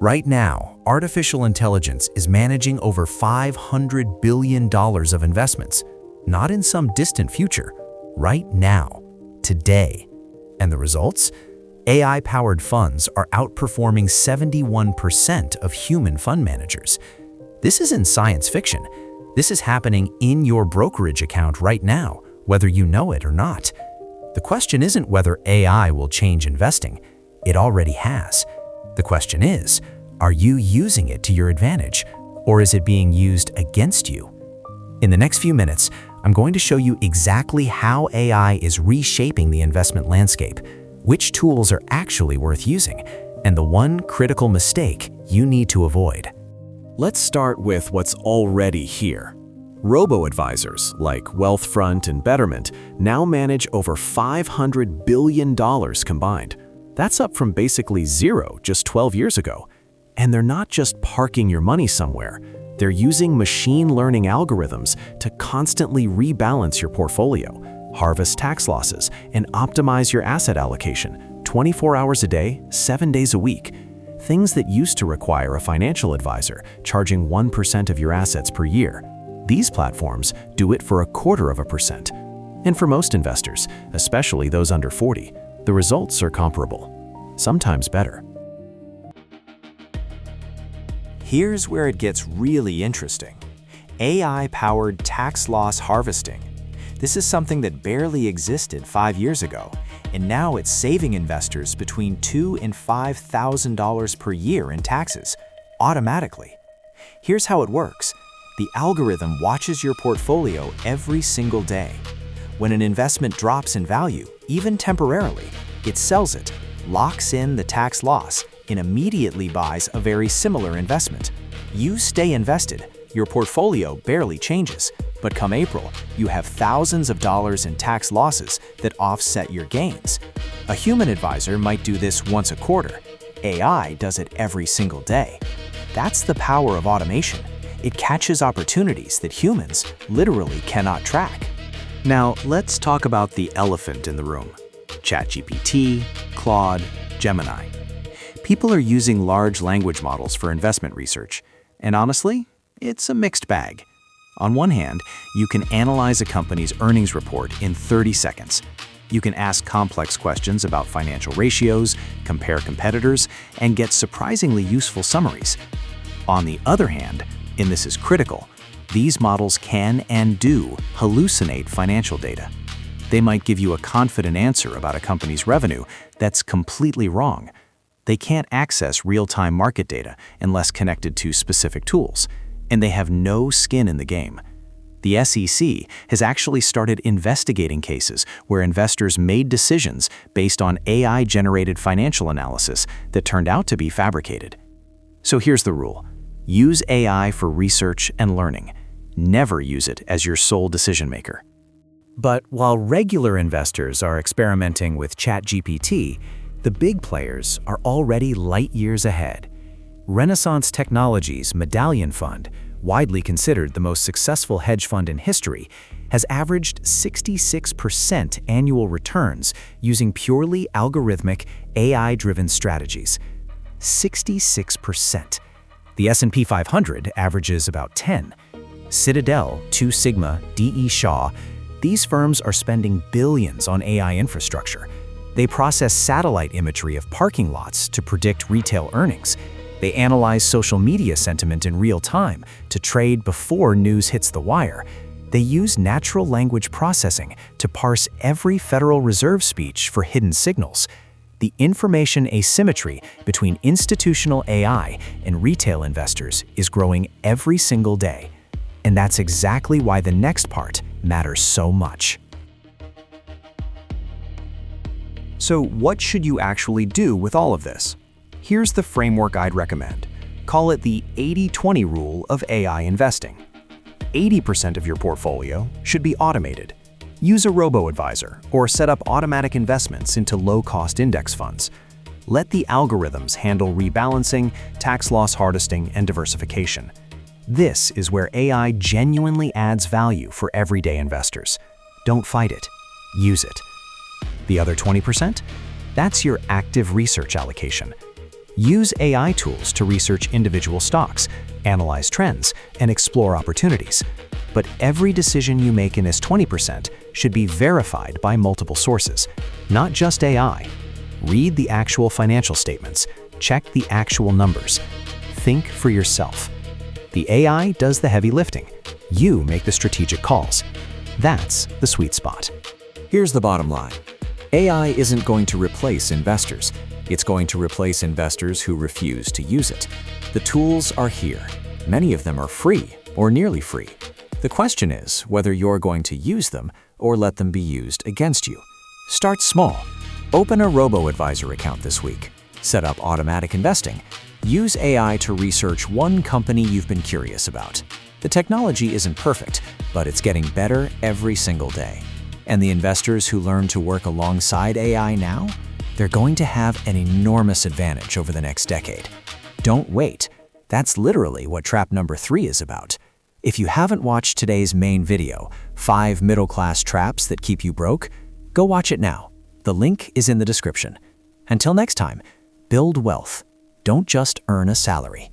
Right now, artificial intelligence is managing over $500 billion of investments, not in some distant future, right now, today. And the results? AI-powered funds are outperforming 71% of human fund managers. This isn't science fiction. This is happening in your brokerage account right now, whether you know it or not. The question isn't whether AI will change investing. It already has. The question is, are you using it to your advantage, or is it being used against you? In the next few minutes, I'm going to show you exactly how AI is reshaping the investment landscape, which tools are actually worth using, and the one critical mistake you need to avoid. Let's start with what's already here. Robo-advisors like Wealthfront and Betterment now manage over $500 billion combined. That's up from basically zero just 12 years ago. And they're not just parking your money somewhere. They're using machine learning algorithms to constantly rebalance your portfolio, harvest tax losses, and optimize your asset allocation 24 hours a day, 7 days a week. Things that used to require a financial advisor charging 1% of your assets per year. These platforms do it for 0.25%. And for most investors, especially those under 40, the results are comparable, sometimes better. Here's where it gets really interesting. AI-powered tax loss harvesting. This is something that barely existed 5 years ago, and now it's saving investors between $2,000 and $5,000 per year in taxes, automatically. Here's how it works. The algorithm watches your portfolio every single day. When an investment drops in value, even temporarily, it sells it, locks in the tax loss, and immediately buys a very similar investment. You stay invested, your portfolio barely changes, but come April, you have thousands of dollars in tax losses that offset your gains. A human advisor might do this once a quarter. AI does it every single day. That's the power of automation. It catches opportunities that humans literally cannot track. Now, let's talk about the elephant in the room. ChatGPT, Claude, Gemini. People are using large language models for investment research, and honestly, it's a mixed bag. On one hand, you can analyze a company's earnings report in 30 seconds. You can ask complex questions about financial ratios, compare competitors, and get surprisingly useful summaries. On the other hand, and this is critical, these models can and do hallucinate financial data. They might give you a confident answer about a company's revenue that's completely wrong. They can't access real-time market data unless connected to specific tools, and they have no skin in the game. The SEC has actually started investigating cases where investors made decisions based on AI-generated financial analysis that turned out to be fabricated. So here's the rule. Use AI for research and learning. Never use it as your sole decision maker. But while regular investors are experimenting with ChatGPT, the big players are already light years ahead. Renaissance Technologies' Medallion Fund, widely considered the most successful hedge fund in history, has averaged 66% annual returns using purely algorithmic, AI-driven strategies. 66%. The S&P 500 averages about 10. Citadel, Two Sigma, D.E. Shaw, these firms are spending billions on AI infrastructure. They process satellite imagery of parking lots to predict retail earnings. They analyze social media sentiment in real time to trade before news hits the wire. They use natural language processing to parse every Federal Reserve speech for hidden signals. The information asymmetry between institutional AI and retail investors is growing every single day. And that's exactly why the next part matters so much. So what should you actually do with all of this? Here's the framework I'd recommend. Call it the 80-20 rule of AI investing. 80% of your portfolio should be automated. Use a robo-advisor or set up automatic investments into low-cost index funds. Let the algorithms handle rebalancing, tax loss harvesting, and diversification. This is where AI genuinely adds value for everyday investors. Don't fight it. Use it. The other 20%? That's your active research allocation. Use AI tools to research individual stocks, analyze trends, and explore opportunities. But every decision you make in this 20% should be verified by multiple sources, not just AI. Read the actual financial statements, check the actual numbers. Think for yourself. The AI does the heavy lifting. You make the strategic calls. That's the sweet spot. Here's the bottom line. AI isn't going to replace investors. It's going to replace investors who refuse to use it. The tools are here. Many of them are free or nearly free. The question is whether you're going to use them or let them be used against you. Start small. Open a robo-advisor account this week. Set up automatic investing. Use AI to research one company you've been curious about. The technology isn't perfect, but it's getting better every single day. And the investors who learn to work alongside AI now, they're going to have an enormous advantage over the next decade. Don't wait. That's literally what trap number 3 is about. If you haven't watched today's main video, 5 middle-class traps that keep you broke, go watch it now. The link is in the description. Until next time, build wealth. Don't just earn a salary.